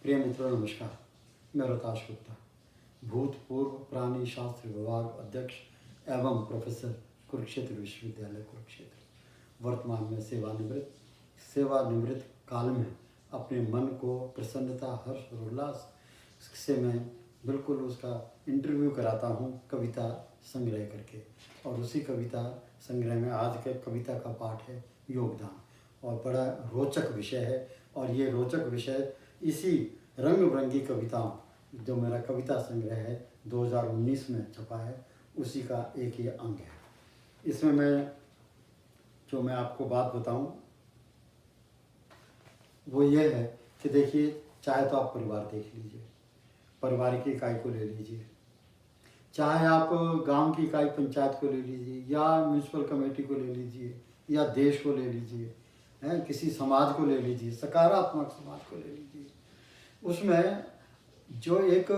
प्रिय मित्रों नमस्कार। मैं रोहताश गुप्ता, भूतपूर्व प्राणी शास्त्र विभाग अध्यक्ष एवं प्रोफेसर, कुरुक्षेत्र विश्वविद्यालय कुरुक्षेत्र। वर्तमान में सेवानिवृत्त काल में अपने मन को प्रसन्नता, हर्ष और उल्लास से मैं बिल्कुल उसका इंटरव्यू कराता हूँ कविता संग्रह करके। और उसी कविता संग्रह में आज के कविता का पाठ है योगदान, और बड़ा रोचक विषय है। और ये रोचक विषय इसी रंग बिरंगी कविताओं, जो मेरा कविता संग्रह है 2019 में छपा है, उसी का एक ये अंग है। इसमें मैं आपको बात बताऊं वो ये है कि देखिए, चाहे तो आप परिवार देख लीजिए, पारिवारिक इकाई को ले लीजिए, चाहे आप गांव की इकाई पंचायत को ले लीजिए, या म्यूनसिपल कमेटी को ले लीजिए, या देश को ले लीजिए, किसी समाज को ले लीजिए, सकारात्मक समाज को ले लीजिए। उसमें जो एक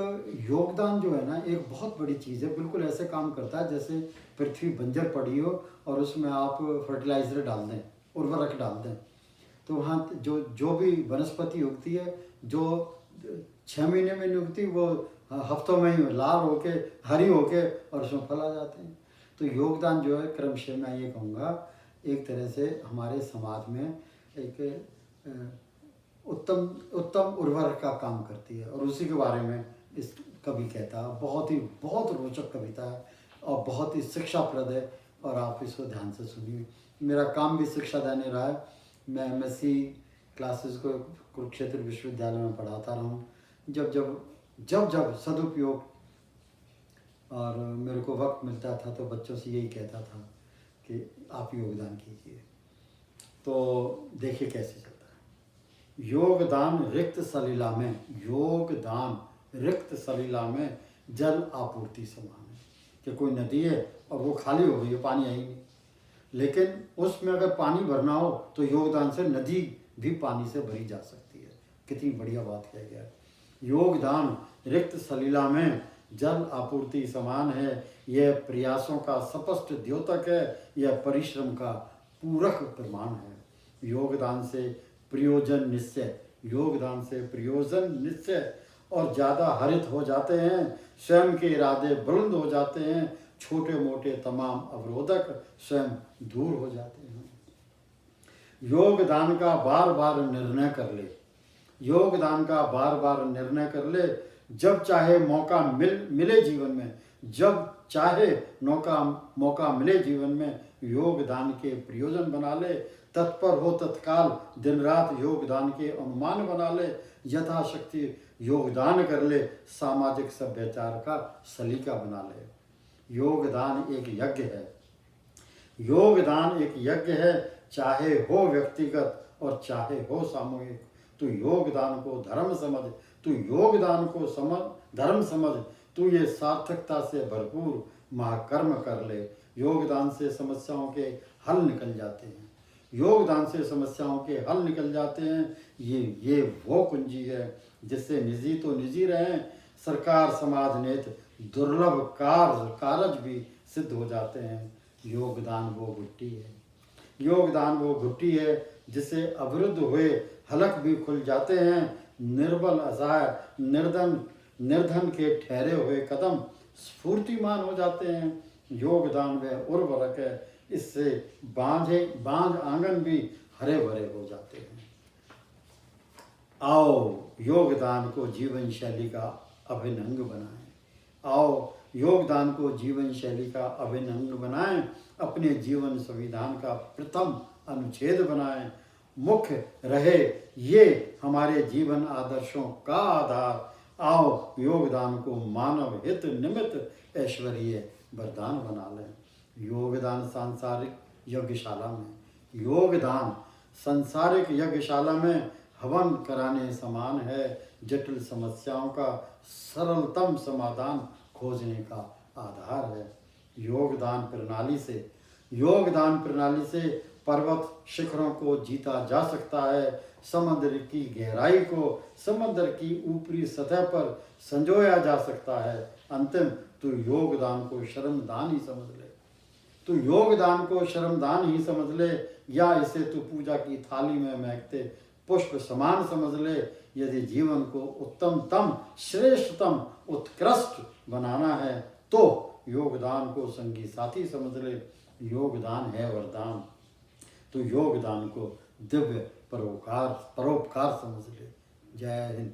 योगदान जो है ना, एक बहुत बड़ी चीज़ है। बिल्कुल ऐसे काम करता है जैसे पृथ्वी बंजर पड़ी हो और उसमें आप फर्टिलाइज़र डाल दें, उर्वरक डाल दें, तो वहाँ जो भी वनस्पति उगती है, जो 6 महीने में नहीं उगती, वो हफ्तों में ही लाल होके, हरी होके और उसमें फल आ जाते हैं। तो योगदान जो है क्रमशः मैं ये कहूँगा, एक तरह से हमारे समाज में एक उत्तम उर्वरक का काम करती है। और उसी के बारे में इस कवि कहता है। बहुत रोचक कविता है और बहुत ही शिक्षाप्रद है, और आप इसको ध्यान से सुनिए। मेरा काम भी शिक्षा देने रहा है। मैं MSc क्लासेस को कुरुक्षेत्र विश्वविद्यालय में पढ़ाता रहा हूँ। जब सदुपयोग और मेरे को वक्त मिलता था तो बच्चों से यही कहता था कि आप योगदान कीजिए। तो देखिए कैसे चलता है। योगदान रिक्त सलीला में जल आपूर्ति समान है। कि कोई नदी है और वो खाली हो गई है, पानी है ही नहीं, लेकिन उसमें अगर पानी भरना हो तो योगदान से नदी भी पानी से भरी जा सकती है। कितनी बढ़िया बात कह गया। योगदान रिक्त सलीला में जल आपूर्ति समान है। यह प्रयासों का स्पष्ट द्योतक है, यह परिश्रम का पूरक प्रमाण है। योगदान से प्रयोजन निश्चय और ज़्यादा हरित हो जाते हैं। स्वयं के इरादे बुलंद हो जाते हैं। छोटे मोटे तमाम अवरोधक स्वयं दूर हो जाते हैं। योगदान का बार बार निर्णय कर ले। जब चाहे मौका मिले जीवन में योगदान के प्रयोजन बना ले। तत्पर हो तत्काल दिन रात योगदान के अनुमान बना ले। यथाशक्ति योगदान कर ले, सामाजिक सभ्याचार का सलीका बना ले। योगदान एक यज्ञ है, चाहे हो व्यक्तिगत और चाहे हो सामूहिक। तू योगदान को धर्म समझ, तू ये सार्थकता से भरपूर महाकर्म कर ले। योगदान से समस्याओं के हल निकल जाते हैं। ये वो कुंजी है जिससे निजी तो निजी रहें, सरकार समाज नेत दुर्लभ कारज भी सिद्ध हो जाते हैं। योगदान वो घुट्टी है जिससे अवरुद्ध हुए हलक भी खुल जाते हैं। निर्बल असहाय निर्धन के ठहरे हुए कदम स्फूर्तिमान हो जाते हैं। योगदान वह उर्वरक है, इससे बांझ आंगन भी हरे भरे हो जाते हैं। आओ योगदान को जीवन शैली का अभिन्न अंग बनाएं। अपने जीवन संविधान का प्रथम अनुच्छेद बनाएं। मुख्य रहे ये हमारे जीवन आदर्शों का आधार। आओ योगदान को मानव हित निमित्त ऐश्वर्य वरदान बना लें। योगदान सांसारिक यज्ञशाला में हवन कराने समान है। जटिल समस्याओं का सरलतम समाधान खोजने का आधार है। योगदान प्रणाली से पर्वत शिखरों को जीता जा सकता है। समुद्र की गहराई को समुद्र की ऊपरी सतह पर संजोया जा सकता है। अंतिम तू योगदान को शर्मदान ही समझ ले, या इसे तू पूजा की थाली में महकते पुष्प समान समझ ले। यदि जीवन को उत्तमतम, श्रेष्ठतम, उत्कृष्ट बनाना है तो योगदान को संगी साथी समझ ले। योगदान है वरदान, तो योगदान को दिव्य परोपकार समझ ले। जय हिंद।